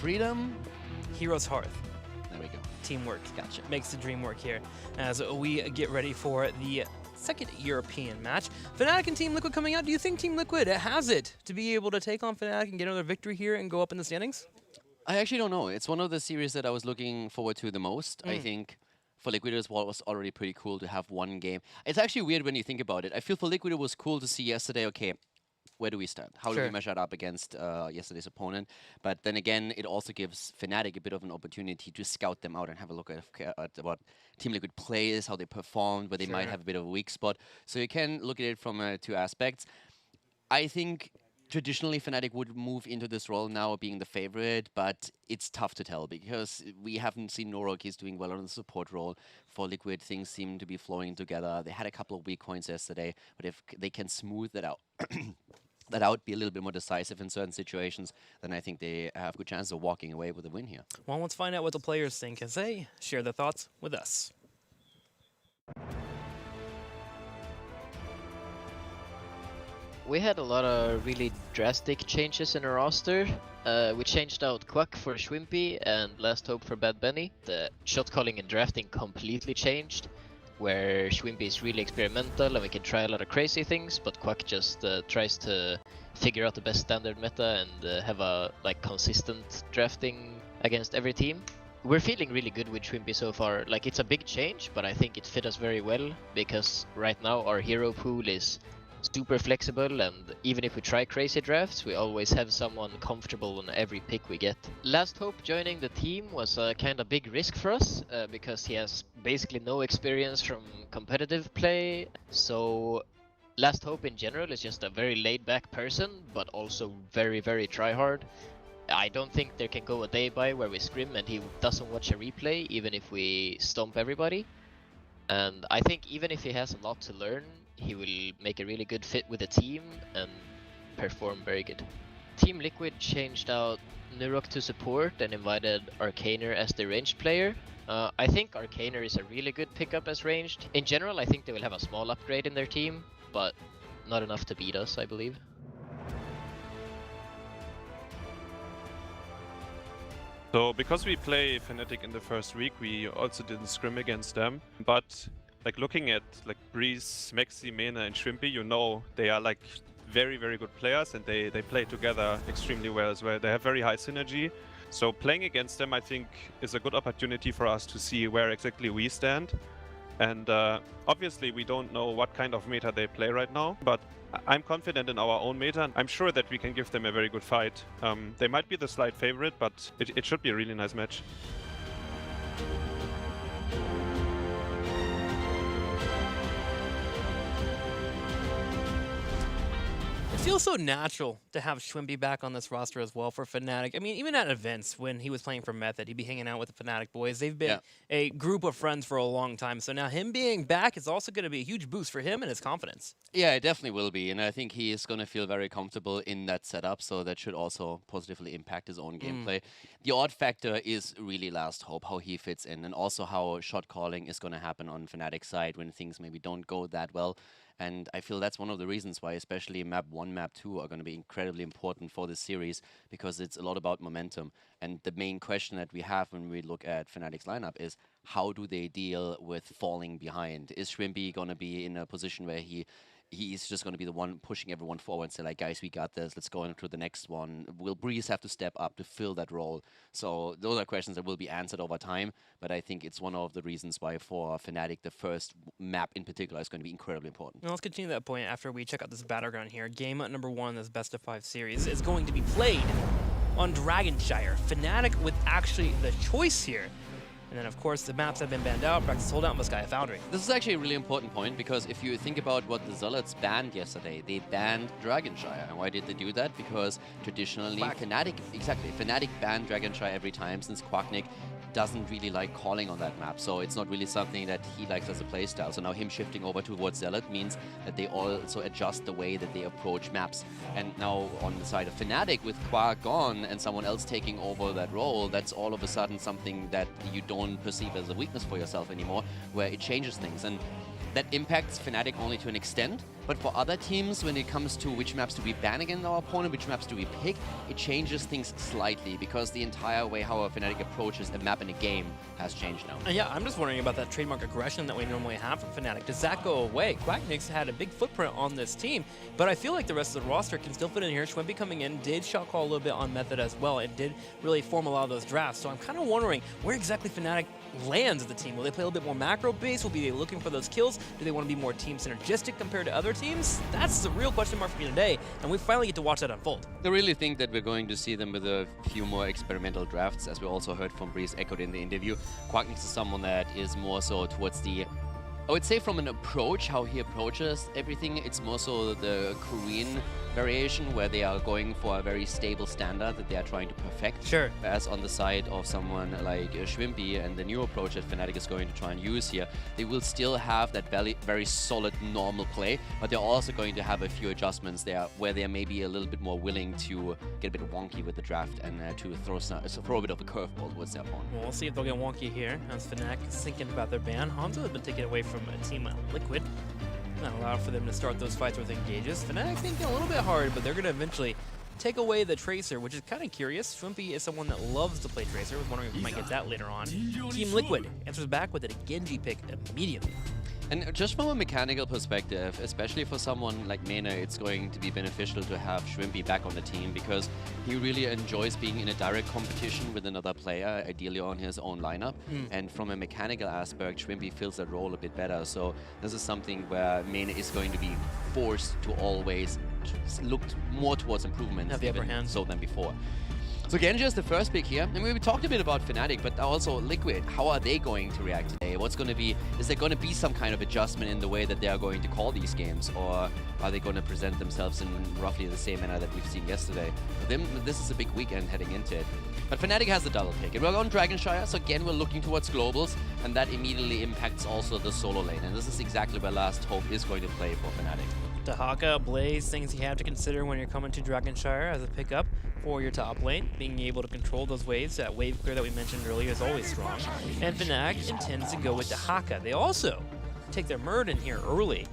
Freedom? Heroes Hearth. There we go. Teamwork. Gotcha. Makes the dream work here as we get ready for the second European match. Fnatic and Team Liquid coming out. Do you think Team Liquid has it to be able to take on Fnatic and get another victory here and go up in the standings? I actually don't know. It's one of the series that I was looking forward to the most. I think for Liquid as well, it was already pretty cool to have one game. It's actually weird when you think about it. I feel for Liquid it was cool to see yesterday, okay, where do we stand? How do we measure up against yesterday's opponent? But then again, it also gives Fnatic a bit of an opportunity to scout them out and have a look at what Team Liquid plays, how they performed, where they might have a bit of a weak spot. So you can look at it from two aspects. I think traditionally Fnatic would move into this role now being the favorite, but it's tough to tell because we haven't seen Norok. He's doing well on the support role. For Liquid, things seem to be flowing together. They had a couple of weak points yesterday, but if they can smooth that out, be a little bit more decisive in certain situations, then I think they have good chances of walking away with a win here. Well, let's find out what the players think as they share their thoughts with us. We had a lot of really drastic changes in our roster. We changed out Quack for Schwimpy and Last Hope for Bad Benny. The shot calling and drafting completely changed, where Schwimpy is really experimental and we can try a lot of crazy things, but Quack just tries to figure out the best standard meta and have a consistent drafting against every team. We're feeling really good with Schwimpy so far. Like, it's a big change, but I think it fit us very well because right now our hero pool is super flexible, and even if we try crazy drafts, we always have someone comfortable on every pick we get. Last Hope joining the team was a kind of big risk for us because he has basically no experience from competitive play. So Last Hope in general is just a very laid-back person, but also very, very try-hard. I don't think there can go a day by where we scrim and he doesn't watch a replay, even if we stomp everybody. And I think even if he has a lot to learn, he will make a really good fit with the team and perform very good. Team Liquid changed out Nurok to support and invited Arcaner as the ranged player. I think Arcaner is a really good pickup as ranged. In general, I think they will have a small upgrade in their team, but not enough to beat us, I believe. So because we play Fnatic in the first week, we also didn't scrim against them. But like looking at like Breeze, Maxi, Mena and Schwimpy, you know they are like very, very good players and they play together extremely well as well. They have very high synergy. So playing against them, I think, is a good opportunity for us to see where exactly we stand. And obviously we don't know what kind of meta they play right now, but I'm confident in our own meta. I'm sure that we can give them a very good fight. They might be the slight favorite, but it should be a really nice match. It feels so natural to have Schwimpy back on this roster as well for Fnatic. I mean, even at events when he was playing for Method, he'd be hanging out with the Fnatic boys. They've been a group of friends for a long time. So now him being back is also going to be a huge boost for him and his confidence. Yeah, it definitely will be. And I think he is going to feel very comfortable in that setup. So that should also positively impact his own gameplay. The odd factor is really Last Hope, how he fits in, and also how shot calling is going to happen on Fnatic's side when things maybe don't go that well. And I feel that's one of the reasons why especially Map 1, Map 2 are going to be incredibly important for this series, because it's a lot about momentum. And the main question that we have when we look at Fnatic's lineup is, how do they deal with falling behind? Is Schwimpy going to be in a position where he's just going to be the one pushing everyone forward and say, like, guys, we got this, let's go into the next one? Will Breeze have to step up to fill that role? So those are questions that will be answered over time, but I think it's one of the reasons why for Fnatic, the first map in particular is going to be incredibly important. Now let's continue that point after we check out this battleground here. Game number 1 in this best-of-5 series is going to be played on Dragonshire. Fnatic with actually the choice here. And then, of course, the maps have been banned out. Practice sold out Moscaia Foundry. This is actually a really important point, because if you think about what the Zealots banned yesterday, they banned Dragonshire. And why did they do that? Because traditionally, Fnatic banned Dragonshire every time, since Quacknick doesn't really like calling on that map. So it's not really something that he likes as a playstyle. So now him shifting over towards Zealot means that they also adjust the way that they approach maps. And now on the side of Fnatic, with Quack gone and someone else taking over that role, that's all of a sudden something that you don't perceive as a weakness for yourself anymore, where it changes things. And that impacts Fnatic only to an extent, But for other teams, when it comes to which maps do we ban against our opponent, which maps do we pick, it changes things slightly because the entire way how a Fnatic approaches a map in a game has changed now. Yeah, I'm just wondering about that trademark aggression that we normally have from Fnatic. Does that go away? Quacknix had a big footprint on this team, but I feel like the rest of the roster can still fit in here. Schwimpy coming in did shot call a little bit on Method as well and did really form a lot of those drafts. So I'm kind of wondering where exactly Fnatic lands as the team. Will they play a little bit more macro based? Will they be looking for those kills? Do they want to be more team synergistic compared to other teams? That's the real question mark for me today, and we finally get to watch that unfold. I really think that we're going to see them with a few more experimental drafts, as we also heard from Breeze echoed in the interview. Quacknix is someone that is more so towards the, I would say from an approach, how he approaches everything, it's more so the Korean variation where they are going for a very stable standard that they are trying to perfect. Sure. As on the side of someone like Schwimpy and the new approach that Fnatic is going to try and use here, they will still have that very solid normal play, but they're also going to have a few adjustments there where they may be a little bit more willing to get a bit wonky with the draft and to throw a bit of a curveball towards their opponent. Well, we'll see if they'll get wonky here as Fnatic is thinking about their ban. Hanzo has been taken away from Team Liquid. Not allowed for them to start those fights with engages. Fnatic thinking a little bit hard, but they're going to eventually take away the Tracer, which is kind of curious. Schwimpy is someone that loves to play Tracer. I was wondering if we might get that later on. Team Liquid answers back with a Genji pick immediately. And just from a mechanical perspective, especially for someone like Mena, it's going to be beneficial to have Schwimpy back on the team because he really enjoys being in a direct competition with another player, ideally on his own lineup. And from a mechanical aspect, Schwimpy fills that role a bit better. So this is something where Mena is going to be forced to always look more towards improvements Have the upper hand. so than before. So Genji is the first pick here, and we talked a bit about Fnatic, but also Liquid. How are they going to react today? What's going to be? Is there going to be some kind of adjustment in the way that they are going to call these games, or are they going to present themselves in roughly the same manner that we've seen yesterday? For them, this is a big weekend heading into it. But Fnatic has the double pick. And we're on Dragonshire, so again, we're looking towards globals, and that immediately impacts also the solo lane. And this is exactly where Last Hope is going to play for Fnatic. Dahaka, Blaze, things you have to consider when you're coming to Dragonshire as a pickup for your top lane. Being able to control those waves, that wave clear that we mentioned earlier is always strong. And Fnatic intends to go with Dahaka. They also take their Murden here early.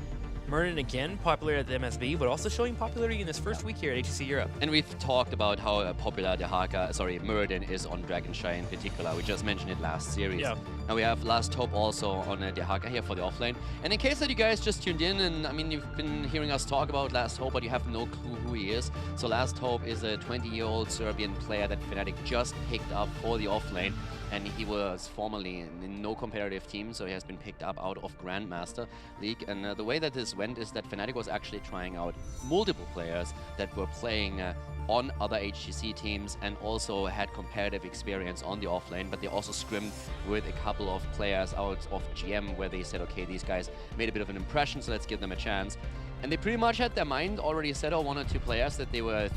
Murden again, popular at the MSB, but also showing popularity in this first week here at HGC Europe. And we've talked about how popular Murden is on Dragonshire in particular. We just mentioned it last series. Yeah. Now we have Last Hope also on Dahaka here for the offlane. And in case that you guys just tuned in, and I mean, you've been hearing us talk about Last Hope, but you have no clue who he is. So Last Hope is a 20-year-old Serbian player that Fnatic just picked up for the offlane. And he was formerly in no competitive team, so he has been picked up out of Grandmaster League. And the way that this went is that Fnatic was actually trying out multiple players that were playing on other HGC teams and also had competitive experience on the offlane, but they also scrimmed with a couple of players out of GM where they said, okay, these guys made a bit of an impression, so let's give them a chance. And they pretty much had their mind already set on one or two players that they were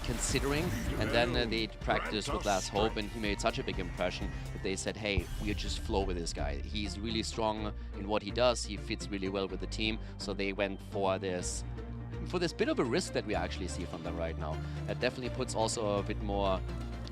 considering, and then they practiced with Last Hope, and he made such a big impression that they said, hey, we just flow with this guy. He's really strong in what he does, he fits really well with the team, so they went for this bit of a risk that we actually see from them right now. That definitely puts also a bit more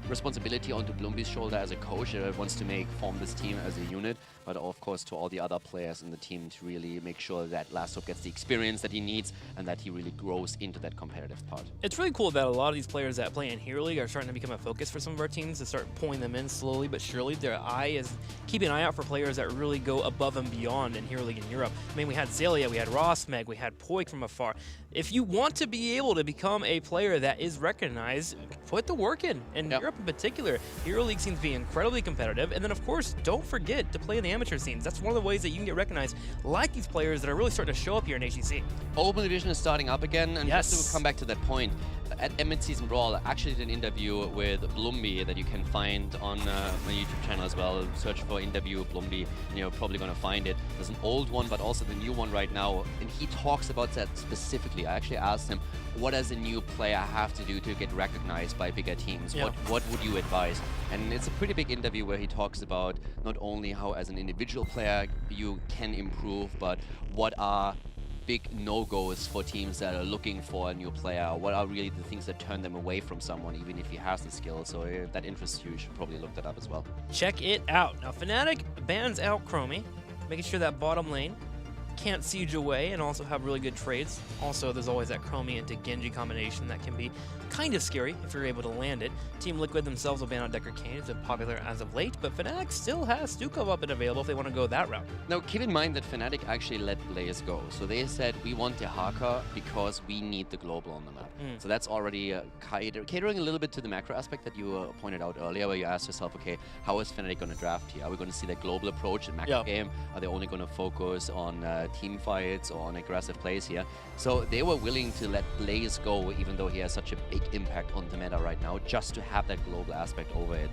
responsibility onto Blumby's shoulder as a coach that wants to form this team as a unit, but of course to all the other players in the team to really make sure that Last Hope gets the experience that he needs and that he really grows into that competitive part. It's really cool that a lot of these players that play in Hero League are starting to become a focus for some of our teams to start pulling them in slowly but surely. Their eye is keeping an eye out for players that really go above and beyond in Hero League in Europe. I mean, we had Zelia, we had Rosmeg, we had Poik from afar. If you want to be able to become a player that is recognized, put the work in. And Europe in particular, Hero League seems to be incredibly competitive. And then, of course, don't forget to play in the amateur scenes. That's one of the ways that you can get recognized, like these players that are really starting to show up here in HGC. Open Division is starting up again, and just to come back to that point, at Mid-Season Brawl, I actually did an interview with Blumby that you can find on my YouTube channel as well. Search for interview Blumby, and you're probably going to find it. There's an old one, but also the new one right now, and he talks about that specifically. I actually asked him, what does a new player have to do to get recognized by bigger teams? Yeah. What would you advise? And it's a pretty big interview where he talks about not only how as an individual player you can improve, but what are big no-goes for teams that are looking for a new player? What are really the things that turn them away from someone, even if he has the skill? So if that interests you, you should probably look that up as well. Check it out. Now, Fnatic bans out Chromie, making sure that bottom lane can't siege away and also have really good trades. Also, there's always that Chromie into Genji combination that can be kind of scary if you're able to land it. Team Liquid themselves will ban out Decker Kane. It's been popular as of late, but Fnatic still has Stukov up and available if they want to go that route. Now, keep in mind that Fnatic actually let players go. So they said, we want the Haka because we need the global on the map. So that's already catering a little bit to the macro aspect that you pointed out earlier, where you asked yourself, okay, how is Fnatic going to draft here? Are we going to see that global approach in macro game? Are they only going to focus on team fights or on aggressive plays here? So they were willing to let Blaze go, even though he has such a big impact on the meta right now, just to have that global aspect over it.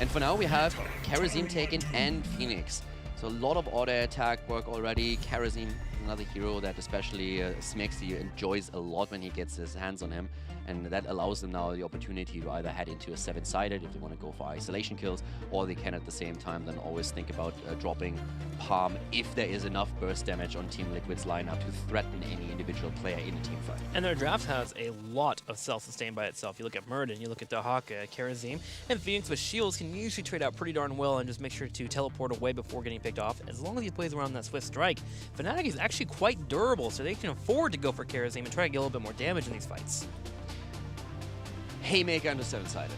And for now, we have Kerosene taken and Phoenix. So a lot of auto attack work already. Kerosene, another hero that especially Smexy enjoys a lot when he gets his hands on him. And that allows them now the opportunity to either head into a 7-sided if they want to go for isolation kills, or they can at the same time then always think about dropping Palm if there is enough burst damage on Team Liquid's lineup to threaten any individual player in a team fight. And their draft has a lot of self-sustain by itself. You look at Murden, you look at Dahaka, Kerosene, and Phoenix with shields can usually trade out pretty darn well and just make sure to teleport away before getting picked off. As long as he plays around that Swift Strike, Fnatic is actually quite durable, so they can afford to go for Kerosene and try to get a little bit more damage in these fights. Haymaker under 7-sided.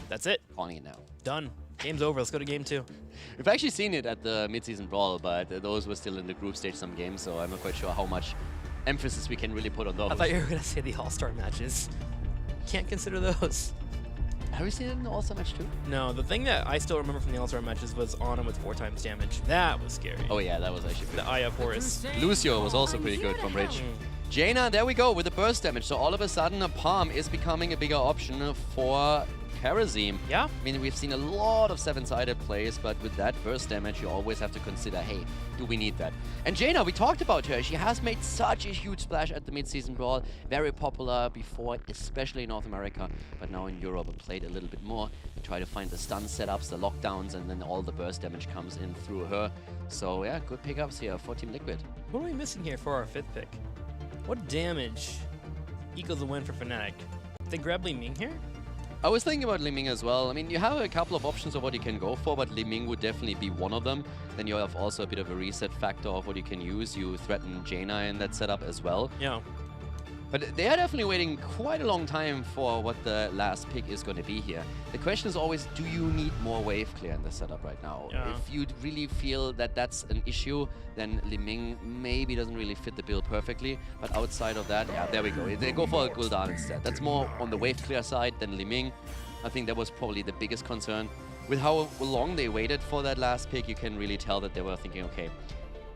That's it. Calling it now. Done. Game's over. Let's go to game 2. We've actually seen it at the mid-season brawl, but those were still in the group stage some games, so I'm not quite sure how much emphasis we can really put on those. I thought you were going to say the All-Star matches. Can't consider those. Have you seen it in the All-Star match too? No, the thing that I still remember from the All-Star matches was Ana with 4 times damage. That was scary. Oh yeah, that was actually The Aya Forest. Lucio was also pretty good from Rich. Jaina, there we go with the burst damage. So all of a sudden, a Palm is becoming a bigger option for Kerosene. Yeah. I mean, we've seen a lot of 7-sided plays, but with that burst damage, you always have to consider, hey, do we need that? And Jaina, we talked about her. She has made such a huge splash at the mid-season brawl. Very popular before, especially in North America, but now in Europe, played a little bit more. We try to find the stun setups, the lockdowns, and then all the burst damage comes in through her. So yeah, good pickups here for Team Liquid. What are we missing here for our 5th pick? What damage equals a win for Fnatic? Did they grab Li Ming here? I was thinking about Li Ming as well. I mean, you have a couple of options of what you can go for, but Li Ming would definitely be one of them. Then you have also a bit of a reset factor of what you can use. You threaten Jaina in that setup as well. Yeah. But they are definitely waiting quite a long time for what the last pick is going to be here. The question is always, do you need more wave clear in the setup right now? Yeah. If you really feel that that's an issue, then Li Ming maybe doesn't really fit the bill perfectly. But outside of that, yeah, there we go. They go for a Gul'dan instead. That's more on the wave clear side than Li Ming. I think that was probably the biggest concern. With how long they waited for that last pick, you can really tell that they were thinking, okay,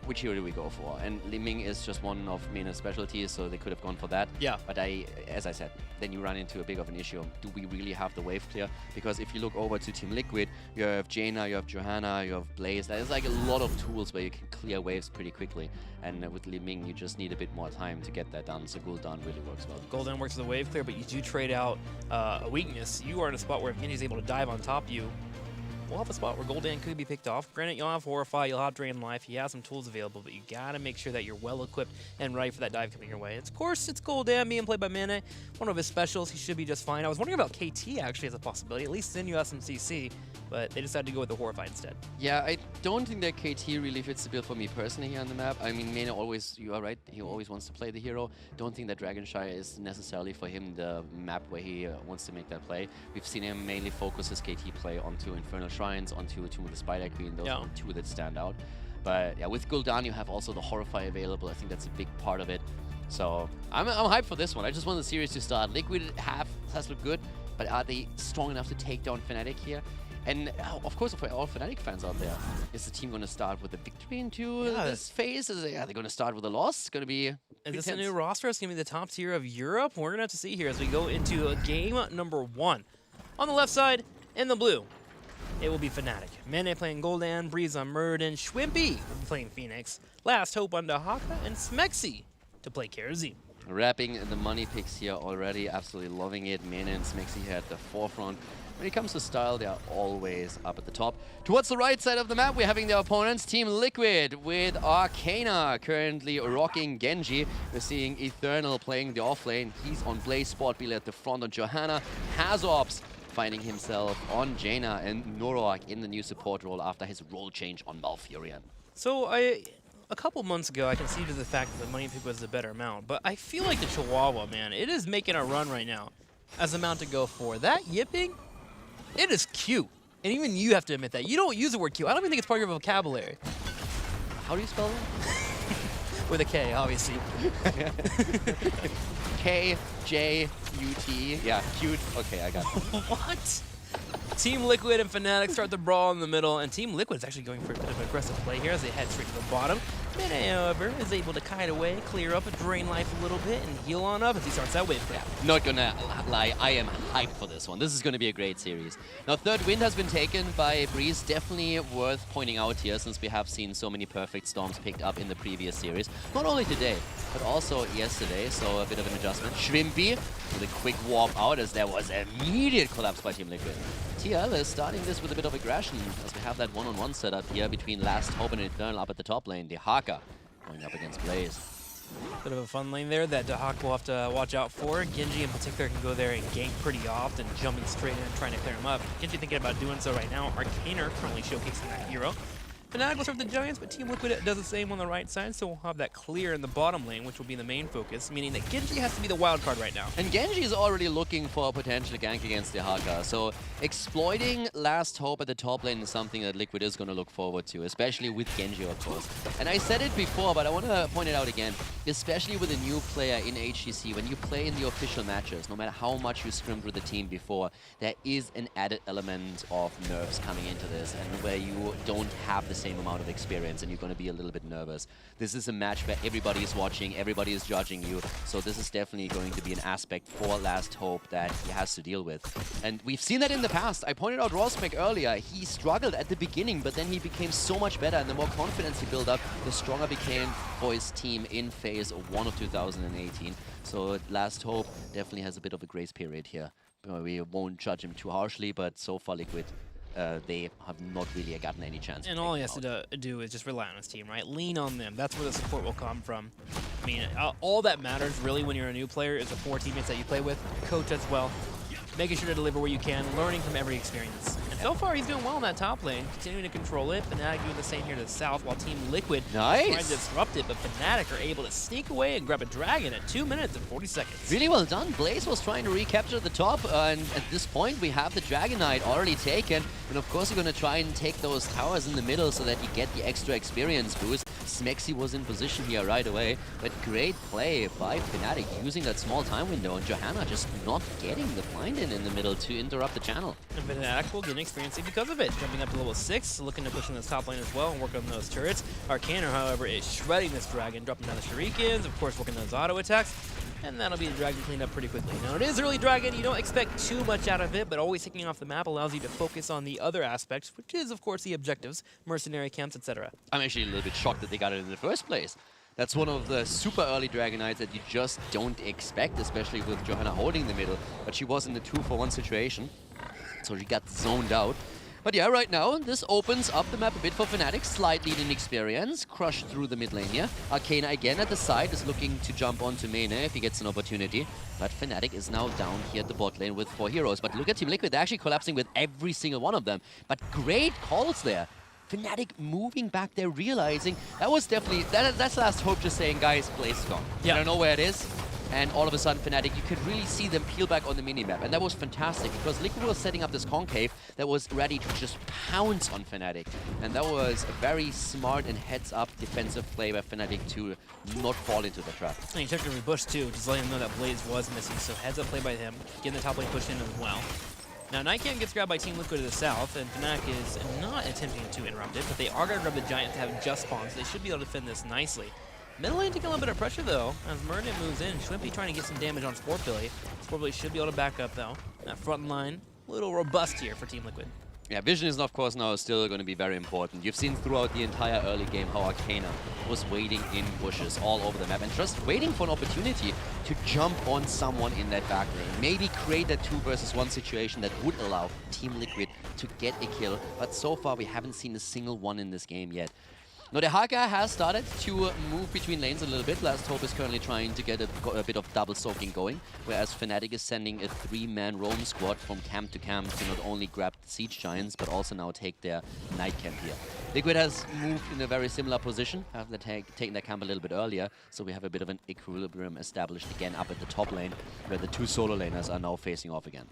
which hero do we go for? And Li Ming is just one of Mena's specialties, so they could have gone for that. Yeah. But as I said, then you run into a big of an issue. Do we really have the wave clear? Because if you look over to Team Liquid, you have Jaina, you have Johanna, you have Blaze. There's like a lot of tools where you can clear waves pretty quickly. And with Li Ming, you just need a bit more time to get that done. So Gul'dan really works well. Gul'dan works with a wave clear, but you do trade out a weakness. You are in a spot where if Genji's able to dive on top of you, we'll have a spot where Gul'dan could be picked off. Granted, you'll have Horrify, you'll have Drain Life, he has some tools available, but you gotta make sure that you're well equipped and ready for that dive coming your way. Of course, it's Gul'dan being played by Mane, one of his specials, he should be just fine. I was wondering about KT actually as a possibility, at least in USMCC, but they decided to go with the Horrify instead. Yeah, I don't think that KT really fits the bill for me personally here on the map. I mean, Mane always, you are right, he always wants to play the hero. Don't think that Dragonshire is necessarily for him the map where he wants to make that play. We've seen him mainly focus his KT play onto Infernal Shrines, onto Tomb of the Spider Queen. Those are the two that stand out. But yeah, with Gul'dan, you have also the Horrify available. I think that's a big part of it. So I'm hyped for this one. I just want the series to start. Liquid has looked good, but are they strong enough to take down Fnatic here? And of course, for all Fnatic fans out there, is the team going to start with a victory into this phase? Are they going to start with a loss? It's going to be... Is this a new roster? It's going to be the top tier of Europe? We're going to have to see here as we go into game number 1. On the left side, in the blue, it will be Fnatic. Mane playing Gul'dan, Breeze on Murden, Schwimpy will be playing Phoenix, Last Hope on Dahaka, and Smexy to play Kerosene. Wrapping the money picks here already, absolutely loving it. Mane and Smexy here at the forefront. When it comes to style, they are always up at the top. Towards the right side of the map, we're having their opponents, Team Liquid, with Arcana currently rocking Genji. We're seeing Eternal playing the offlane. He's on Blaze, Sport Beal at the front on Johanna. Hazops finding himself on Jaina, and Norok in the new support role after his role change on Malfurion. So I a couple months ago, I conceded the fact that the money pick was the better mount, but I feel like the Chihuahua, man, it is making a run right now as a mount to go for. That yipping, it is cute. And even you have to admit that. You don't use the word cute. I don't even think it's part of your vocabulary. How do you spell that? With a K, obviously. K-J-U-T. Yeah, cute. Okay, I got it. What? Team Liquid and Fnatic start the brawl in the middle, and Team Liquid is actually going for a bit of aggressive play here as they head straight to the bottom. Meta, however, is able to kite away, clear up, drain life a little bit, and heal on up as he starts that wave clear. Not gonna lie, I am hyped for this one. This is gonna be a great series. Now, third wind has been taken by Breeze. Definitely worth pointing out here, since we have seen so many perfect storms picked up in the previous series. Not only today, but also yesterday, so a bit of an adjustment. Shrimpy with a quick warp out as there was immediate collapse by Team Liquid. TL is starting this with a bit of aggression as we have that one-on-one setup here between Last Hope and Eternal up at the top lane. Dehaka going up against Blaze. Bit of a fun lane there that Dahak will have to watch out for. Genji in particular can go there and gank pretty often, jumping straight in and trying to clear him up. Genji thinking about doing so right now. Arcaner currently showcasing that hero. Fnatic will serve the Giants, but Team Liquid does the same on the right side, so we'll have that clear in the bottom lane, which will be the main focus, meaning that Genji has to be the wild card right now. And Genji is already looking for a potential gank against Dehaka, so exploiting Last Hope at the top lane is something that Liquid is going to look forward to, especially with Genji, of course. And I said it before, but I want to point it out again, especially with a new player in HGC, when you play in the official matches, no matter how much you scrimmed with the team before, there is an added element of nerves coming into this, and where you don't have the same amount of experience and you're going to be a little bit nervous. This is a match where everybody is watching, everybody is judging you, so this is definitely going to be an aspect for Last Hope that he has to deal with. And we've seen that in the past. I pointed out Rosmek earlier. He struggled at the beginning, but then he became so much better, and the more confidence he built up, the stronger became for his team in phase 1 of 2018. So Last Hope definitely has a bit of a grace period here. We won't judge him too harshly, but so far Liquid, they have not really gotten any chance. And all he has to do is just rely on his team, right? Lean on them. That's where the support will come from. I mean, all that matters really when you're a new player is the 4 teammates that you play with, coach as well, making sure to deliver where you can, learning from every experience. And so far, he's doing well in that top lane, continuing to control it. Fnatic doing the same here to the south, while Team Liquid trying to disrupt it, but Fnatic are able to sneak away and grab a dragon at 2 minutes and 40 seconds. Really well done. Blaze was trying to recapture the top, and at this point, we have the Dragon Knight already taken. And of course, you're going to try and take those towers in the middle so that you get the extra experience boost. Smexy was in position here right away, but great play by Fnatic using that small time window, and Johanna just not getting the blind in the middle to interrupt the channel. And Fnatic will get an experience because of it, jumping up to level 6, looking to push in this top lane as well and work on those turrets. Arcaner, however, is shredding this dragon, dropping down the shurikens, of course working those auto attacks, and that'll be the dragon cleaned up pretty quickly. Now it is early dragon, you don't expect too much out of it, but always taking off the map allows you to focus on the other aspects, which is of course the objectives, mercenary camps, etc. I'm actually a little bit shocked that they got it in the first place. That's one of the super early Dragon Knights that you just don't expect, especially with Johanna holding the middle. But she was in the 2-for-1 situation, so she got zoned out. But yeah, right now, this opens up the map a bit for Fnatic. Slight lead in experience, crushed through the mid lane here. Arcana again at the side is looking to jump onto Mane if he gets an opportunity. But Fnatic is now down here at the bot lane with 4 heroes. But look at Team Liquid, they're actually collapsing with every single one of them. But great calls there. Fnatic moving back there, realizing that was definitely, that's Last Hope just saying, guys, Blaze is gone. Yeah. I don't know where it is. And all of a sudden, Fnatic, you could really see them peel back on the minimap. And that was fantastic, because Liquid was setting up this concave that was ready to just pounce on Fnatic. And that was a very smart and heads-up defensive play by Fnatic to not fall into the trap. And he took the rebush too, just letting him know that Blaze was missing, so heads-up play by him, getting the top lane pushed in as well. Now, Nightcam gets grabbed by Team Liquid to the south, and Fnatic is not attempting to interrupt it, but they are going to grab the Giant to have just spawns, so they should be able to defend this nicely. Middle lane taking a little bit of pressure, though, as Murden moves in. Shwimpy trying to get some damage on Sportbilly. Sportbilly should be able to back up, though. That front line, a little robust here for Team Liquid. Yeah, vision is, of course, now still going to be very important. You've seen throughout the entire early game how Arcana was waiting in bushes all over the map and just waiting for an opportunity to jump on someone in that back lane. Maybe create a 2 versus 1 situation that would allow Team Liquid to get a kill. But so far, we haven't seen a single one in this game yet. No, the Haka has started to move between lanes a little bit. Last Hope is currently trying to get a bit of double soaking going, whereas Fnatic is sending a 3-man roam squad from camp to camp to not only grab the Siege Giants, but also now take their night camp here. Liquid has moved in a very similar position, have taken their camp a little bit earlier, so we have a bit of an equilibrium established again up at the top lane, where the 2 solo laners are now facing off again.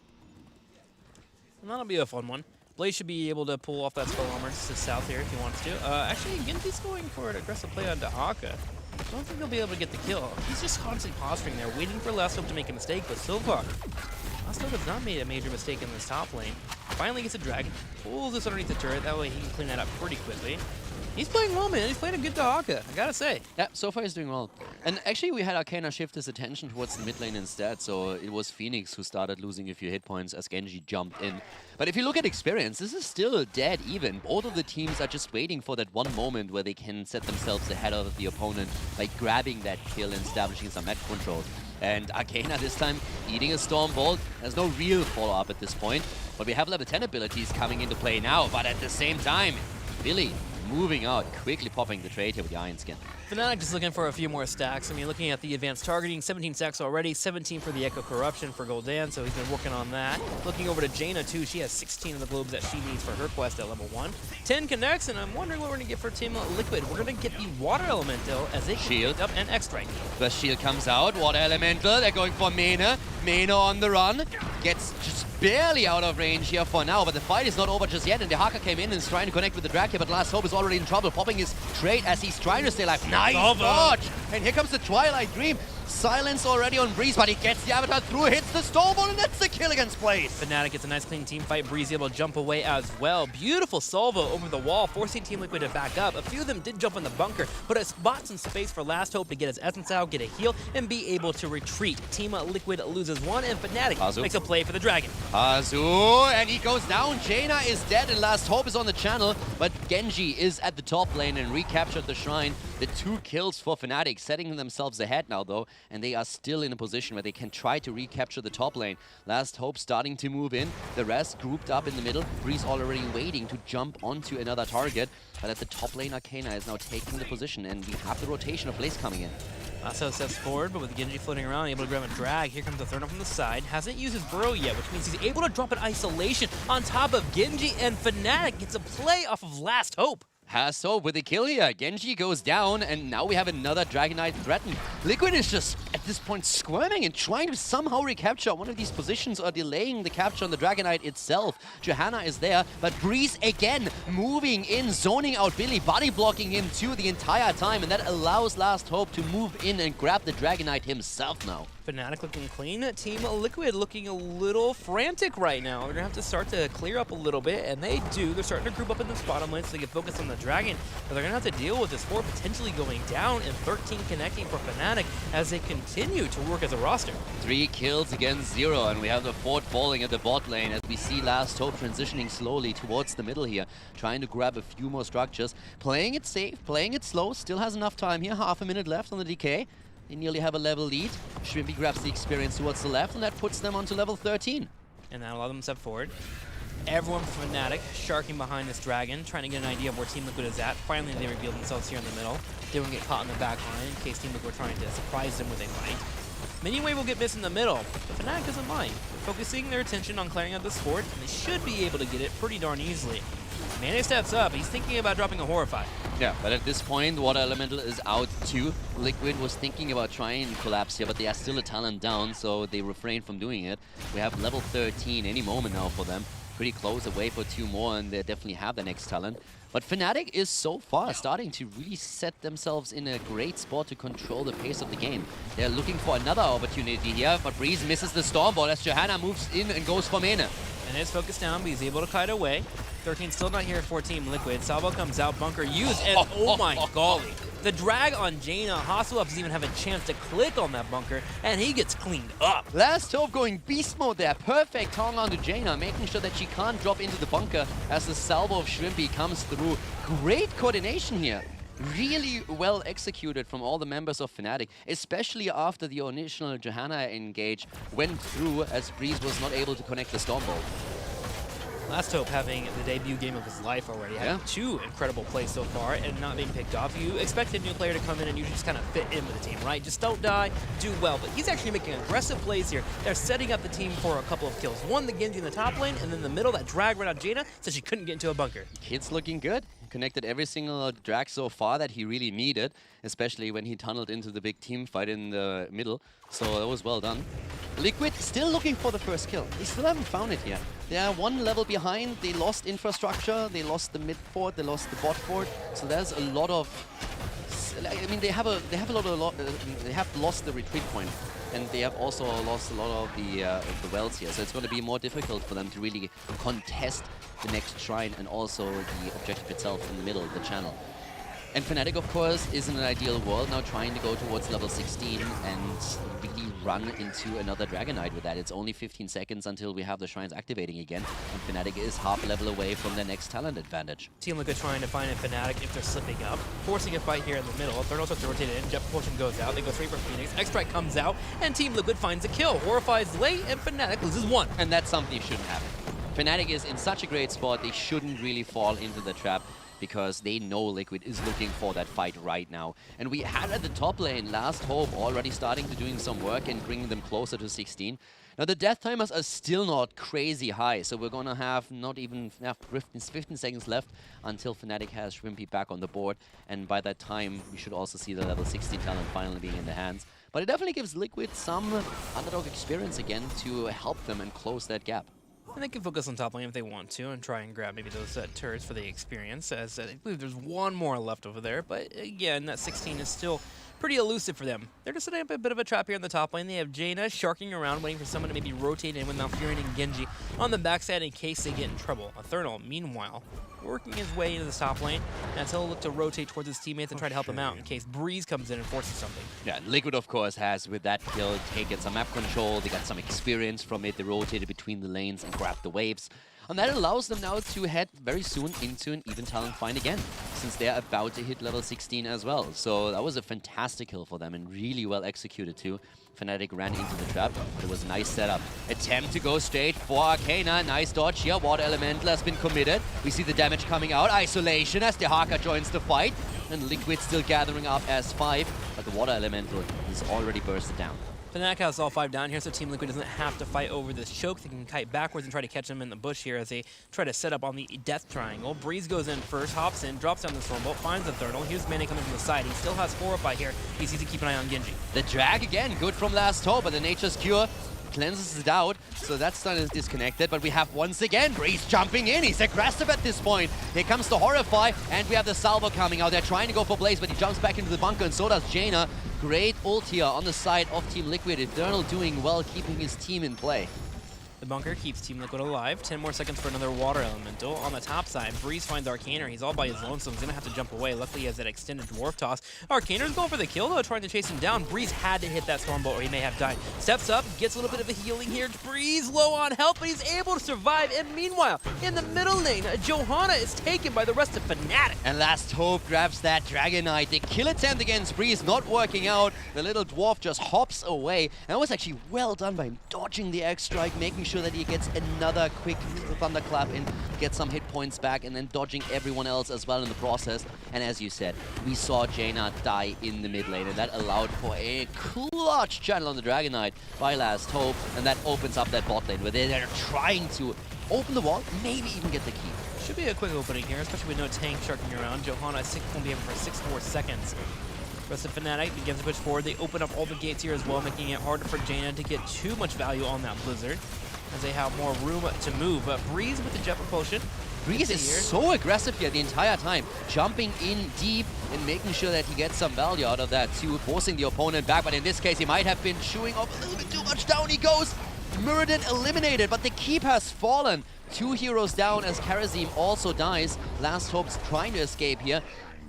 And that'll be a fun one. Blaze should be able to pull off that spell armor to south here if he wants to. Actually, Genji's going for an aggressive play on Dahaka. I don't think he'll be able to get the kill. He's just constantly posturing there, waiting for Last Hope to make a mistake, but so far, Last Hope has not made a major mistake in this top lane. Finally gets a dragon, pulls this underneath the turret, that way he can clean that up pretty quickly. He's playing well, man. He's playing a good Dahaka, I gotta say. Yeah, so far he's doing well. And actually we had Arcana shift his attention towards the mid lane instead, so it was Phoenix who started losing a few hit points as Genji jumped in. But if you look at experience, this is still dead even. Both of the teams are just waiting for that one moment where they can set themselves ahead of the opponent by grabbing that kill and establishing some map control. And Arcana this time eating a Storm Bolt. There's no real follow-up at this point, but we have level 10 abilities coming into play now, but at the same time, Billy moving out, quickly popping the trade here with the Iron Skin. Fnatic just looking for a few more stacks. I mean, looking at the advanced targeting, 17 stacks already, 17 for the Echo Corruption for Gul'dan, so he's been working on that. Looking over to Jaina too, she has 16 of the globes that she needs for her quest at level 1. 10 connects, and I'm wondering what we're gonna get for Team Liquid. We're gonna get the Water Elemental as they Shield up and X-Strike. The shield comes out, Water Elemental, they're going for Mena. Mena on the run, gets just barely out of range here for now, but the fight is not over just yet, and the Haka came in and is trying to connect with the drag here, but Last Hope is already in trouble, popping his trade as he's trying to stay alive. Nice dodge! And here comes the Twilight Dream. Silence already on Breeze, but he gets the Avatar through, hits the Stormbolt, and that's the kill against Blaze. Fnatic gets a nice clean team fight. Breeze able to jump away as well. Beautiful salvo over the wall, forcing Team Liquid to back up. A few of them did jump in the bunker, but it spots some space for Last Hope to get his essence out, get a heal, and be able to retreat. Team Liquid loses one, and Fnatic makes a play for the Dragon. Azu, and he goes down. Jaina is dead, and Last Hope is on the channel, but Genji is at the top lane and recaptured the shrine. The 2 kills for Fnatic, setting themselves ahead now, though, and they are still in a position where they can try to recapture the top lane. Last Hope starting to move in, the rest grouped up in the middle. Breeze already waiting to jump onto another target, but at the top lane, Arcana is now taking the position, and we have the rotation of Blaze coming in. Lasso steps forward, but with Genji floating around, able to grab a drag. Here comes the third one from the side. Hasn't used his burrow yet, which means he's able to drop an isolation on top of Genji, and Fnatic gets a play off of Last Hope. Has so with the kill here. Genji goes down, and now we have another Dragon Knight threatened. Liquid is just, at this point, squirming and trying to somehow recapture one of these positions or delaying the capture on the Dragon Knight itself. Johanna is there, but Breeze again moving in, zoning out Billy, body blocking him too the entire time, and that allows Last Hope to move in and grab the Dragon Knight himself now. Fnatic looking clean, Team Liquid looking a little frantic right now. They're gonna have to start to clear up a little bit, and they do. They're starting to group up in this bottom lane so they can focus on the Dragon, but they're gonna have to deal with this 4 potentially going down and 13 connecting for Fnatic as they continue to work as a roster. 3 kills against 0, and we have the 4th falling at the bot lane as we see Last Hope transitioning slowly towards the middle here, trying to grab a few more structures, playing it safe, playing it slow, still has enough time here, half a minute left on the DK. They nearly have a level lead. Shrimpy grabs the experience towards the left, and that puts them onto level 13. And that'll allow them to step forward. Everyone from Fnatic sharking behind this Dragon, trying to get an idea of where Team Liquid is at. Finally, they reveal themselves here in the middle. They won't get caught in the back line in case Team Liquid were trying to surprise them with a fight. Minion Wave will get missed in the middle, but Fnatic doesn't mind. They're focusing their attention on clearing out this fort, and they should be able to get it pretty darn easily. Mane steps up. He's thinking about dropping a Horrify. Yeah, but at this point, Water Elemental is out too. Liquid was thinking about trying to collapse here, but they are still a talent down, so they refrain from doing it. We have level 13 any moment now for them. Pretty close away for 2 more, and they definitely have the next talent. But Fnatic is so far starting to really set themselves in a great spot to control the pace of the game. They're looking for another opportunity here, but Breeze misses the Stormbolt as Johanna moves in and goes for Mena. And is focused down, but he's able to kite away. 13 still not here for Team Liquid. Salvo comes out, bunker used, and oh my golly. The drag on Jaina. Hasselhoff doesn't even have a chance to click on that bunker, and he gets cleaned up. Last Hope going beast mode there. Perfect tongue onto Jaina, making sure that she can't drop into the bunker as the salvo of Shrimpy comes through. Great coordination here. Really well executed from all the members of Fnatic, especially after the initial Johanna engage went through as Breeze was not able to connect the Stormbolt. Last Hope having the debut game of his life already, having 2 incredible plays so far and not being picked off. You expect a new player to come in and usually just kind of fit in with the team, right? Just don't die, do well. But he's actually making aggressive plays here. They're setting up the team for a couple of kills. One, the Genji in the top lane, and then the middle, that drag right on Jaina, so she couldn't get into a bunker. Kid's looking good. Connected every single drag so far that he really needed, especially when he tunneled into the big team fight in the middle. So that was well done. Liquid still looking for the first kill. They still haven't found it yet. They are 1 level behind. They lost infrastructure. They lost the mid fort. They lost the bot fort. So there's a lot of. I mean, they have lost the retreat point, and they have also lost a lot of the wells here. So it's going to be more difficult for them to really contest the next shrine and also the objective itself in the middle of the channel. And Fnatic, of course, is in an ideal world now trying to go towards level 16 and really run into another Dragon Knight with that. It's only 15 seconds until we have the shrines activating again, and Fnatic is half level away from their next talent advantage. Team Liquid trying to find a Fnatic if they're slipping up, forcing a fight here in the middle. Third starts to rotate in, Jet Propulsion goes out, they go 3 for Phoenix, X-Strike comes out, and Team Liquid finds a kill. Horrify is late, and Fnatic loses 1. And that's something you shouldn't happen. Fnatic is in such a great spot, they shouldn't really fall into the trap, because they know Liquid is looking for that fight right now. And we had at the top lane Last Hope already starting to doing some work and bringing them closer to 16. Now the death timers are still not crazy high, so we're gonna have not even 15 seconds left until Fnatic has Shrimpy back on the board, and by that time we should also see the level 16 talent finally being in the hands. But it definitely gives Liquid some underdog experience again to help them and close that gap. And they can focus on top lane if they want to and try and grab maybe those turrets for the experience, as I believe there's 1 more left over there. But again, that 16 is still pretty elusive for them. They're just setting up a bit of a trap here in the top lane. They have Jaina sharking around, waiting for someone to maybe rotate in with Malfurion and Genji on the backside in case they get in trouble. Eternal, meanwhile, working his way into the top lane, and he'll look to rotate towards his teammates and try to help him out in case Breeze comes in and forces something. Yeah, Liquid, of course, has, with that kill, taken some map control. They got some experience from it. They rotated between the lanes and grabbed the waves. And that allows them now to head very soon into an even talent find again, since they're about to hit level 16 as well. So that was a fantastic kill for them and really well executed too. Fnatic ran into the trap, but it was a nice setup. Attempt to go straight for Arcana. Nice dodge here. Water Elemental has been committed. We see the damage coming out. Isolation as the Haka joins the fight. And Liquid still gathering up as 5, but the Water Elemental is already bursted down. Fnatic has all 5 down here, so Team Liquid doesn't have to fight over this choke. They can kite backwards and try to catch them in the bush here as they try to set up on the death triangle. Breeze goes in first, hops in, drops down the Stormbolt, finds the Thermal. Here's Mana coming from the side. He still has Horrify here. He needs to keep an eye on Genji. The drag again, good from Last Hope, but the Nature's Cure cleanses it out, so that stun is disconnected. But we have once again Breeze jumping in. He's aggressive at this point. Here comes the Horrify, and we have the Salvo coming out. They're trying to go for Blaze, but he jumps back into the bunker, and so does Jaina. Great ult here on the side of Team Liquid. Eternal doing well, keeping his team in play. The bunker keeps Team Liquid alive. 10 more seconds for another Water Elemental. On the top side, Breeze finds Arcaner. He's all by his own, so he's going to have to jump away. Luckily, he has that extended Dwarf Toss. Arcaner's going for the kill, though, trying to chase him down. Breeze had to hit that Stormbolt, or he may have died. Steps up, gets a little bit of a healing here. Breeze low on health, but he's able to survive. And meanwhile, in the middle lane, Johanna is taken by the rest of Fnatic. And Last Hope grabs that Dragon Knight. The kill attempt against Breeze not working out. The little dwarf just hops away. And that was actually well done by him, dodging the X-Strike, making sure that he gets another quick thunderclap in, get some hit points back, and then dodging everyone else as well in the process. And as you said, we saw Jaina die in the mid lane, and that allowed for a clutch channel on the Dragon Knight by Last Hope, and that opens up that bot lane where they're trying to open the wall, maybe even get the key. Should be a quick opening here, especially with no tank sharking around. Johanna won't be able for 6 more seconds. Rest of Fnatic begins to push forward. They open up all the gates here as well, making it harder for Jaina to get too much value on that Blizzard, as they have more room to move. Breeze with the Jet Propulsion. Breeze is so aggressive here the entire time, jumping in deep and making sure that he gets some value out of that too, forcing the opponent back. But in this case, he might have been chewing off a little bit too much. Down he goes. Muradin eliminated, but the keep has fallen. 2 heroes down as Karazim also dies. Last Hope's trying to escape here.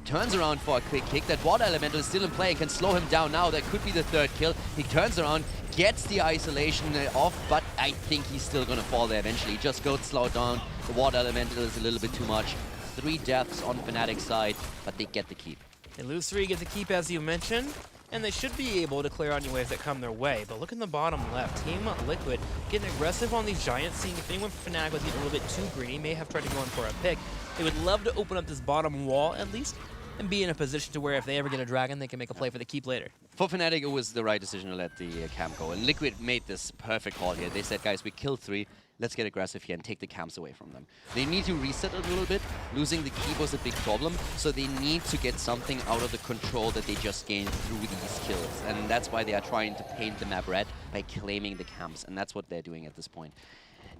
Turns around for a quick kick. That Water Elemental is still in play and can slow him down now. That could be the 3rd kill. He turns around, gets the isolation off, but I think he's still going to fall there eventually. He just got slowed down. The Water Elemental is a little bit too much. 3 deaths on Fnatic's side, but they get the keep. They lose 3, get the keep as you mentioned. and they should be able to clear out any waves that come their way. But look in the bottom left, Team Liquid getting aggressive on these Giants, seeing if anyone from Fnatic was getting a little bit too greedy, may have tried to go in for a pick. They would love to open up this bottom wall at least, and be in a position to where if they ever get a dragon, they can make a play for the keep later. For Fnatic, it was the right decision to let the camp go. And Liquid made this perfect call here. They said, guys, we killed 3. Let's get aggressive here and take the camps away from them. They need to reset it a little bit. Losing the keep was a big problem, so they need to get something out of the control that they just gained through these kills. And that's why they are trying to paint the map red by claiming the camps, and that's what they're doing at this point.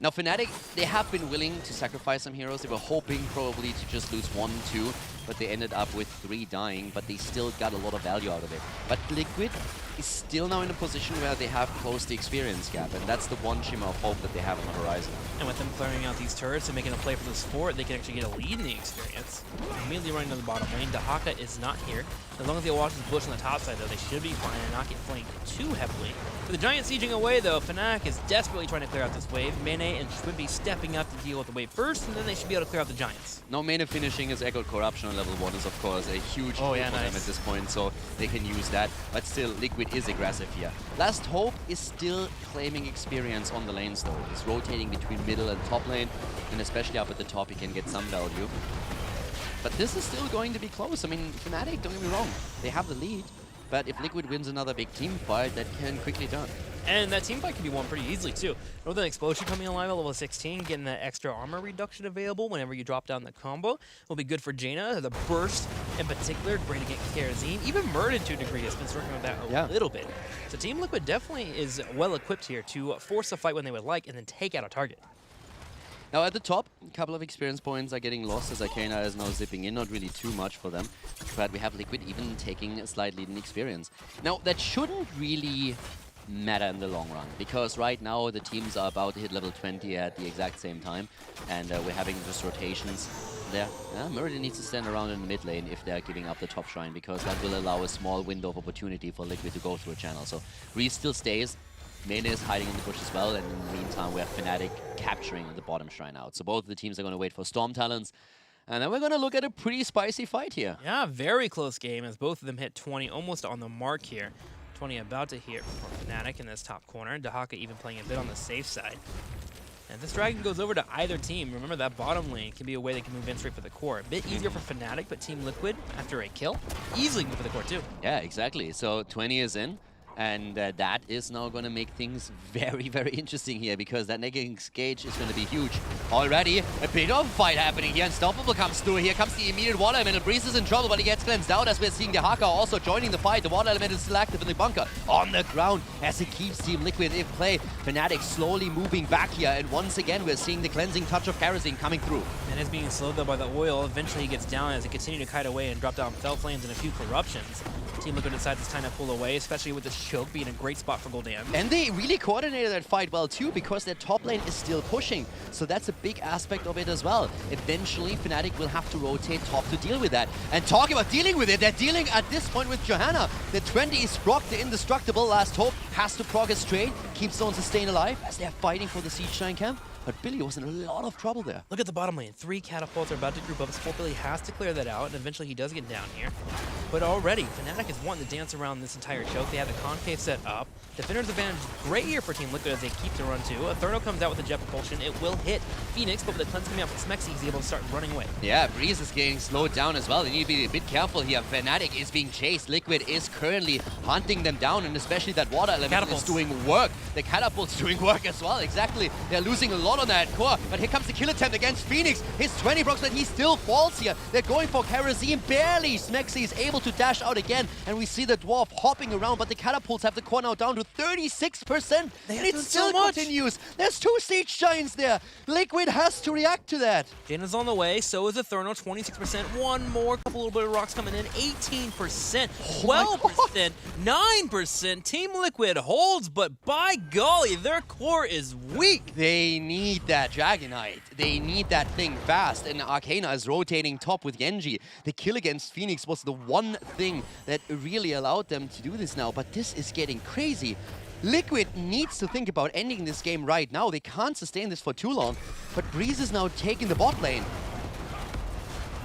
Now, Fnatic, they have been willing to sacrifice some heroes. They were hoping probably to just lose 1, 2, but they ended up with 3 dying, but they still got a lot of value out of it. But Liquid is still now in a position where they have closed the experience gap, and that's the one shimmer of hope that they have on the horizon. And with them clearing out these turrets and making a play for the sport, they can actually get a lead in the experience. Immediately running to the bottom lane, Dahaka is not here. As long as they watch this bush on the top side, though, they should be fine and not get flanked too heavily. With the Giant sieging away, though, Fnatic is desperately trying to clear out this wave. Mane and Schwimpy stepping up to deal with the wave first, and then they should be able to clear out the Giants. Now, Mane finishing his Echoed Corruption on level 1 is, of course, a huge tool for them at this point, so they can use that. But still, Liquid is aggressive here. Last Hope is still claiming experience on the lanes, though. He's rotating between middle and top lane, and especially up at the top, he can get some value. But this is still going to be close. I mean, Fnatic, don't get me wrong, they have the lead. But if Liquid wins another big team fight, that can quickly turn. And that team fight can be won pretty easily, too. Northern Explosion coming alive at level 16, getting that extra armor reduction available whenever you drop down the combo. Will be good for Jaina. The burst, in particular, great against Kerosene. Even Murden, to a degree, has been working with that a little bit. So Team Liquid definitely is well-equipped here to force a fight when they would like and then take out a target. Now at the top, a couple of experience points are getting lost as Arcana is now zipping in, not really too much for them. But we have Liquid even taking a slight lead in experience. Now that shouldn't really matter in the long run, because right now the teams are about to hit level 20 at the exact same time, and we're having just rotations there. Murder needs to stand around in the mid lane if they're giving up the top shrine, because that will allow a small window of opportunity for Liquid to go through a channel. So Reese still stays. Mane is hiding in the bush as well, and in the meantime we have Fnatic capturing the bottom shrine out. So both of the teams are going to wait for Storm Talons, and then we're going to look at a pretty spicy fight here. Yeah, very close game as both of them hit 20 almost on the mark here. 20 about to hit for Fnatic in this top corner. Dahaka even playing a bit on the safe side. And this dragon goes over to either team. Remember, that bottom lane can be a way they can move in straight for the core. A bit easier for Fnatic, but Team Liquid, after a kill, easily move for the core too. Yeah, exactly. So 20 is in. And that is now going to make things very, very interesting here, because that negative gauge is going to be huge. Already a bit of a fight happening here. Unstoppable comes through. Here comes the immediate water elemental. Breeze is in trouble, but he gets cleansed out as we're seeing the Haka also joining the fight. The water element is still active in the bunker on the ground as it keeps Team Liquid in play. Fnatic slowly moving back here, and once again we're seeing the cleansing touch of kerosene coming through. And is being slowed though by the oil. Eventually he gets down as it continues to kite away and drop down Fell Flames and a few corruptions. Team Liquid decides it's time to pull away, especially with this choke being a great spot for Gul'dan. And they really coordinated that fight well too, because their top lane is still pushing. So that's a big aspect of it as well. Eventually Fnatic will have to rotate top to deal with that. And talking about dealing with it, they're dealing at this point with Johanna. The 20 is proc, the indestructible. Last Hope has to proc as straight, keep Zone Sustain alive as they're fighting for the Siege Giant camp. But Billy was in a lot of trouble there. Look at the bottom lane. 3 catapults are about to group up. Sport Billy has to clear that out, and eventually he does get down here. But already, Fnatic is wanting to dance around this entire choke. They have the concave set up. Defender's advantage, great here for Team Liquid as they keep to run too. Inferno comes out with a jet propulsion. It will hit Phoenix, but with the cleanse coming out from Smexy, he's able to start running away. Yeah, Breeze is getting slowed down as well. They need to be a bit careful here. Fnatic is being chased. Liquid is currently hunting them down, and especially that water element is doing work. The catapult's doing work as well, exactly. They're losing a lot on that core, but here comes the kill attempt against Phoenix. His 20 procs, but he still falls here. They're going for kerosene. Barely Smexy is able to dash out again, and we see the dwarf hopping around, but the catapults have the core now down to 36%. And it still continues. There's 2 Siege Giants there. Liquid has to react to that. Jaina's on the way, so is Eternal, 26%. One more, couple little bit of rocks coming in, 18%, 12%, 9%. Team Liquid holds, but by golly, their core is weak. They need that Dragonite. They need that thing fast, and Arcana is rotating top with Genji. The kill against Phoenix was the one thing that really allowed them to do this now, but this is getting crazy. Liquid needs to think about ending this game right now. They can't sustain this for too long, but Breeze is now taking the bot lane.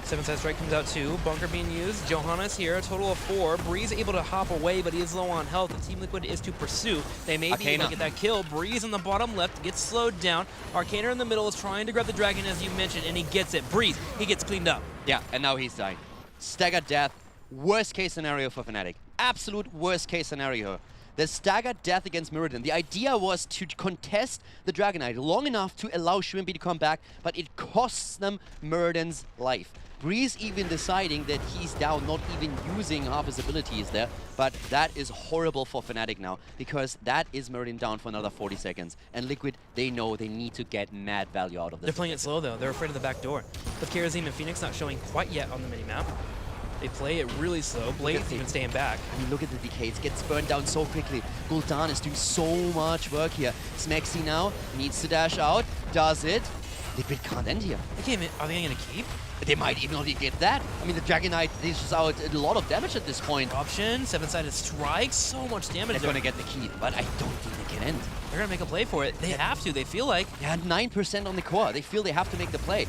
Seven side strike comes out 2. Bunker being used. Johannes here, a total of 4. Breeze able to hop away, but he is low on health. The Team Liquid is to pursue. They may be able to get that kill. Breeze on the bottom left gets slowed down. Arcaner in the middle is trying to grab the dragon, as you mentioned, and he gets it. Breeze, he gets cleaned up. Yeah, and now he's dying. Staggered death. Worst case scenario for Fnatic. Absolute worst case scenario. The staggered death against Muradin. The idea was to contest the Dragon Knight long enough to allow Shrimpy to come back, but it costs them Muradin's life. Breeze even deciding that he's down, not even using half his abilities there, but that is horrible for Fnatic now, because that is Muradin down for another 40 seconds. And Liquid, they know they need to get mad value out of this. They're playing it slow though. They're afraid of the back door. With Karazim and Phoenix not showing quite yet on the minimap. They play it really slow. Blade's even staying back. I mean, look at the decades. Gets burned down so quickly. Gul'dan is doing so much work here. Smexy now needs to dash out. Does it. Liquid can't end here. Are they going to keep? They might even only get that. I mean, the Dragon Knight dishes out a lot of damage at this point. Option, seven-sided strike, so much damage. They're going to get the keep, but I don't think they can end. They're going to make a play for it. They have to. They feel like. They had 9% on the core. They feel they have to make the play.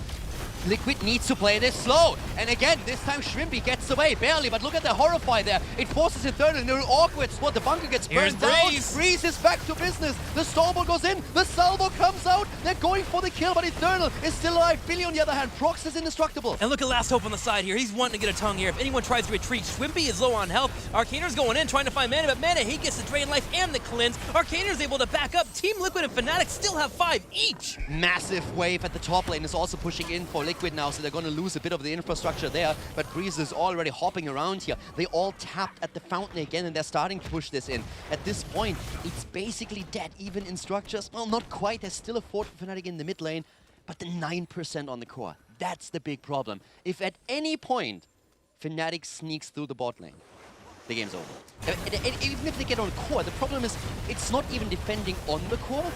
Liquid needs to play this slow. And again, this time Shrimpy gets away, barely, but look at the Horrify there. It forces Eternal in an awkward spot. The bunker gets burned down. Breeze is back to business. The Stormbolt goes in. The Salvo comes out. They're going for the kill, but Eternal is still alive. Billy on the other hand, Prox is indestructible. And look at Last Hope on the side here. He's wanting to get a tongue here. If anyone tries to retreat, Shrimpy is low on health. Arcaner's going in, trying to find mana, but mana, he gets the Drain Life and the Cleanse. Arcaner's able to back up. Team Liquid and Fnatic still have 5 each. Massive wave at the top lane is also pushing in for Liquid now, so they're going to lose a bit of the infrastructure there, but Breeze is already hopping around here. They all tapped at the fountain again, and they're starting to push this in. At this point, it's basically dead, even in structures. Well, not quite. There's still a fort for Fnatic in the mid lane, but the 9% on the core. That's the big problem. If at any point Fnatic sneaks through the bot lane, the game's over. Even if they get on core, the problem is it's not even defending on the core.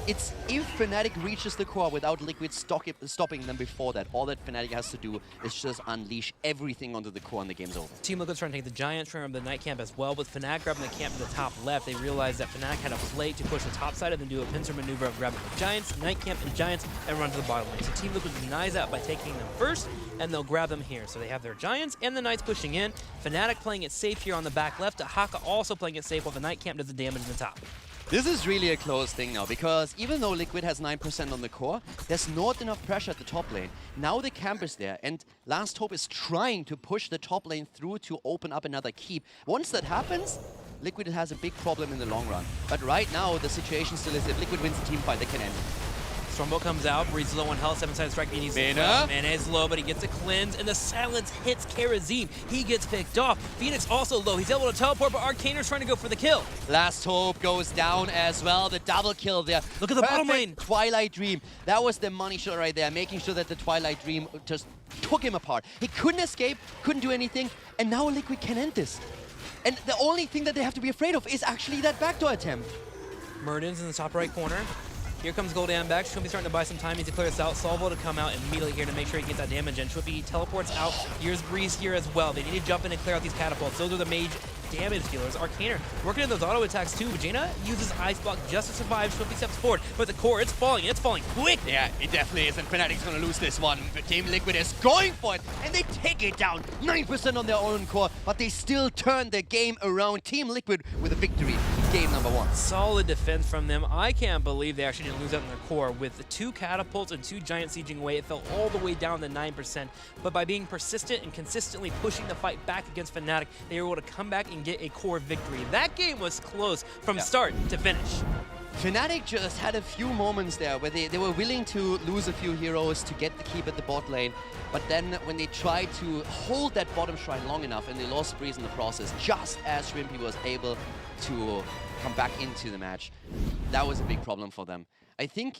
It's if Fnatic reaches the core without Liquid stopping them before that. All that Fnatic has to do is just unleash everything onto the core and the game's over. Team Liquid's trying to take the Giant, trying to grab the Night Camp as well. With Fnatic grabbing the camp to the top left, they realized that Fnatic had a play to push the top side and then do a pincer maneuver of grabbing the Giants, Night Camp, and Giants, and run to the bottom lane. So Team Liquid denies that by taking them first, and they'll grab them here. So they have their Giants and the Knights pushing in. Fnatic playing it safe here on the back left. Haka also playing it safe while the Night Camp does the damage in the top. This is really a close thing now, because even though Liquid has 9% on the core, there's not enough pressure at the top lane. Now the camp is there, and Last Hope is trying to push the top lane through to open up another keep. Once that happens, Liquid has a big problem in the long run. But right now, the situation still is if Liquid wins the team fight, they can end. Stormbolt comes out, Breeze low on health, seven-sided strike, and he's mana is low, but he gets a cleanse, and the silence hits Karazim. He gets picked off. Phoenix also low. He's able to teleport, but Arcaner's trying to go for the kill. Last Hope goes down as well. The double kill there. Look at the bottom lane. Twilight Dream. That was the money shot right there, making sure that the Twilight Dream just took him apart. He couldn't escape, couldn't do anything, and now Liquid can end this. And the only thing that they have to be afraid of is actually that backdoor attempt. Murden's in the top right corner. Here comes Gul'dan back. Shwimpy starting to buy some time. Needs to clear this out. Salvo to come out immediately here to make sure he gets that damage in. Shwimpy teleports out. Here's Breeze here as well. They need to jump in and clear out these catapults. Those are the mage damage dealers. Arcaner working in those auto attacks too. Jaina uses Ice Block just to survive. Shwimpy steps forward, but the core, it's falling. It's falling quick. Yeah, it definitely is, and Fnatic's gonna lose this one. But Team Liquid is going for it, and they take it down. 9% on their own core, but they still turn the game around. Team Liquid with a victory in game number 1. Solid defense from them. I can't believe they actually didn't lose out in their core. With the 2 catapults and 2 giant sieging away, it fell all the way down to 9%. But by being persistent and consistently pushing the fight back against Fnatic, they were able to come back and get a core victory. That game was close from start to finish. Fnatic just had a few moments there where they were willing to lose a few heroes to get the keep at the bot lane, but then when they tried to hold that bottom shrine long enough and they lost Breeze in the process, just as Shrimpy was able to come back into the match, that was a big problem for them. I think